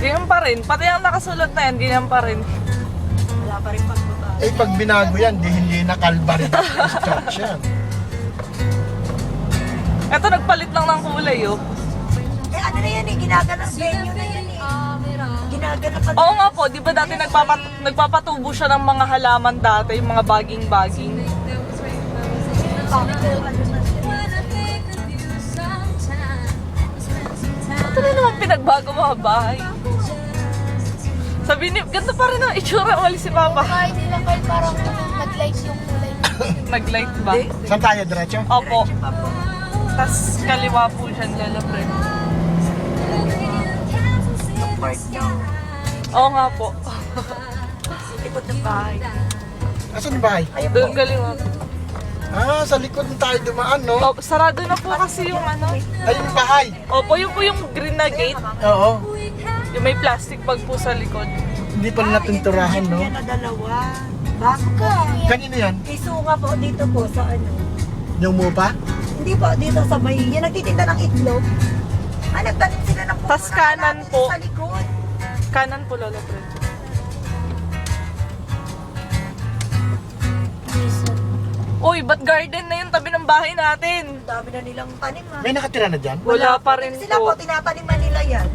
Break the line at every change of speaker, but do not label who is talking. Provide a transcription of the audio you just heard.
Ganyan pa rin. Pati ang nakasulat na yan, ganyan pa rin.
Wala pa rin pagbuta.
Eh, pag binago yan, hindi na Calvary Church yan.
Eto, nagpalit lang ng kulay, oh.
Eh ano na yan eh, ginaganap venue na yan eh. Ginaganap pa.
Oo nga po, di ba dati nagpapatubo siya ng mga halaman dati, yung mga baging-baging. Ito na naman pinagbago mga bahay. Sabi ni, ganda pa rin ang itsura, umalis si Papa.
Kahit nila kayo parang nag-light yung kulay.
Nag-light ba?
Saan tayo, diretso?
Opo. Tapos kaliwa po siya nila, friend.
Park daw.
Oo nga po.
Likod ng bahay.
Asan yung bahay?
Doon kaliwa po.
Ah, sa likod na tayo dumaan, no?
Oh, sarado na po kasi yung ano.
Ay, yung bahay.
Opo, yun po yung green na gate.
Oo.
Yung may plastic bag po sa likod.
Hindi pa rin natinturahan, no?
Yan na dalawa. Bago ka.
Kanino yan?
Isunga po dito po sa ano.
Yung mupa?
Hindi po, dito sa may, yan nagtitinda ng itlog. Ah, nagtanim sila ng puno.
Tas kanan
Nakalapit
po.
Sa likod.
Kanan po, Lola Fred. Uy, ba't garden na yung tabi ng bahay natin?
Dami na nilang tanim ha.
May nakatira na dyan?
Wala pa rin
Sila po,
po.
tinataniman nila yan.